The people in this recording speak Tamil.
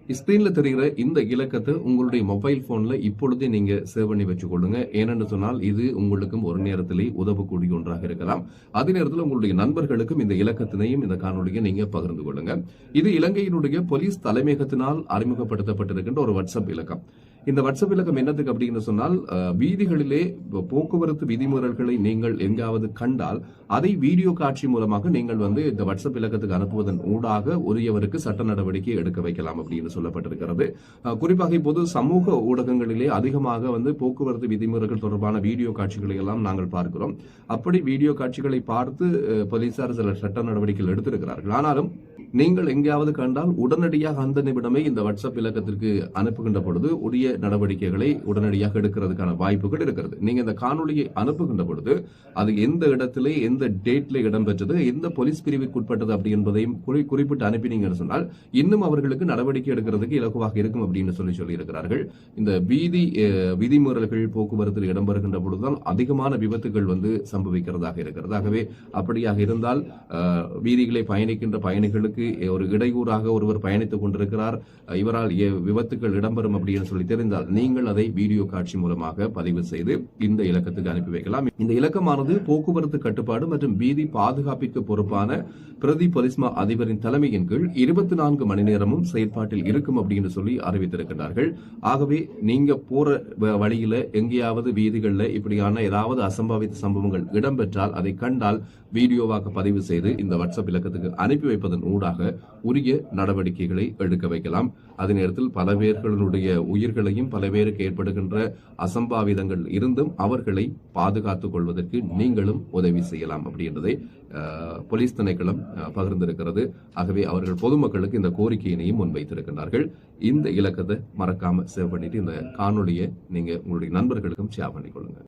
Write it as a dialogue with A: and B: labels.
A: ஸ்கிரீன்ல தெரிகிற இந்த இலக்கத்தை உங்களுடைய மொபைல் போன்ல இப்பொழுதே நீங்க சேவ் பண்ணி வச்சுக்கொள்ளுங்க. ஏனென்று சொன்னால் இது உங்களுக்கும் ஒரு நேரத்திலே உதவக்கூடிய ஒன்றாக இருக்கலாம். அதே நேரத்தில் உங்களுடைய நண்பர்களுக்கும் இந்த இலக்கத்தினையும் இந்த காணொலியை நீங்க பகிர்ந்து கொள்ளுங்க. இது இலங்கையினுடைய போலீஸ் தலைமையகத்தினால் அறிமுகப்படுத்தப்பட்டிருக்கின்ற ஒரு வாட்ஸ்அப் இலக்கம். இந்த வாட்ஸ்அப் இலக்கம் என்னத்துக்கு அப்படின்னு சொன்னால் வீதிகளிலே போக்குவரத்து விதிமுறைகளை நீங்கள் எங்காவது கண்டால் அதை வீடியோ காட்சி மூலமாக நீங்கள் இந்த வாட்ஸ்அப் இலக்கத்துக்கு அனுப்புவதன் ஊடாக உரியவருக்கு சட்ட நடவடிக்கை எடுக்க வைக்கலாம் அப்படின்னு சொல்லப்பட்டிருக்கிறது. குறிப்பாக இப்போது சமூக ஊடகங்களிலே அதிகமாக போக்குவரத்து விதிமுறைகள் தொடர்பான வீடியோ காட்சிகளை எல்லாம் நாங்கள் பார்க்கிறோம். அப்படி வீடியோ காட்சிகளை பார்த்து போலீசார் சில சட்ட நடவடிக்கைகள் எடுத்திருக்கிறார்கள். ஆனாலும் நீங்கள் எங்கேயாவது கண்டால் உடனடியாக அந்த நிமிடமே இந்த வாட்ஸ்அப் இலக்கத்திற்கு அனுப்புகின்ற பொழுது உரிய நடவடிக்கைகளை உடனடியாக எடுக்கிறதுக்கான வாய்ப்புகள் இருக்கிறது. நீங்க இந்த காணொலியை அனுப்புகின்ற பொழுது அது எந்த இடத்திலே எந்த டேட்ல இடம்பெற்றது, எந்த போலீஸ் பிரிவுக்கு உட்பட்டது அப்படி என்பதையும் குறிப்பிட்டு அனுப்பினீங்கன்னு சொன்னால் இன்னும் அவர்களுக்கு நடவடிக்கை எடுக்கிறதுக்கு இலகுவாக இருக்கும் அப்படின்னு சொல்லி இருக்கிறார்கள். இந்த விதிமுறைகள் போக்குவரத்தில் இடம்பெறுகின்ற பொழுதுதான் அதிகமான விபத்துகள் சம்பவிக்கிறதாக இருக்கிறது. ஆகவே அப்படியாக இருந்தால் வீதிகளை பயணிக்கின்ற பயணிகளுக்கு ஒரு இடையூறாக ஒருவர் பயணித்துக் கொண்டிருக்கிறார், இவரால் விபத்துகள் இடம்பெறும் அப்படின்னு சொல்லி தெரிந்தால் நீங்கள் அதை வீடியோ காட்சி மூலமாக பதிவு செய்து இந்த இலக்கத்துக்கு அனுப்பி வைக்கலாம். இந்த இலக்கமானது போக்குவரத்து கட்டுப்பாடு மற்றும் வீதி பாதுகாப்பிற்கு பொறுப்பான பிரதி போலீஸ்மா அதிபரின் தலைமையின் கீழ் 24 மணி நேரமும் செயற்பாட்டில் இருக்கும் அப்படின்னு சொல்லி அறிவித்திருக்கிறார்கள். ஆகவே நீங்க போற வழியில எங்கேயாவது வீதிகளில் இப்படியான ஏதாவது அசம்பாவித சம்பவங்கள் இடம்பெற்றால் அதை கண்டால் வீடியோவாக பதிவு செய்து இந்த வாட்ஸ்அப் இலக்கத்துக்கு அனுப்பி வைப்பதன் ஊடாக உரிய நடவடிக்கைகளை எடுக்க வைக்கலாம். அதே நேரத்தில் பல பேர்களுடைய உயிர்களையும் பல பேருக்கு ஏற்படுகின்ற அசம்பாவிதங்கள் இருந்தும் அவர்களை பாதுகாத்துக் கொள்வதற்கு நீங்களும் உதவி செய்யலாம் அப்படின்றதை போலீஸ் திணைக்களம் பகிர்ந்திருக்கிறது. ஆகவே அவர்கள் பொதுமக்களுக்கு இந்த கோரிக்கையினையும் முன்வைத்திருக்கிறார்கள். இந்த இலக்கத்தை மறக்காம சேவ் பண்ணிட்டு இந்த காணொலியை நீங்க உங்களுடைய நண்பர்களுக்கும் ஷேர் பண்ணிக்கொள்ளுங்க.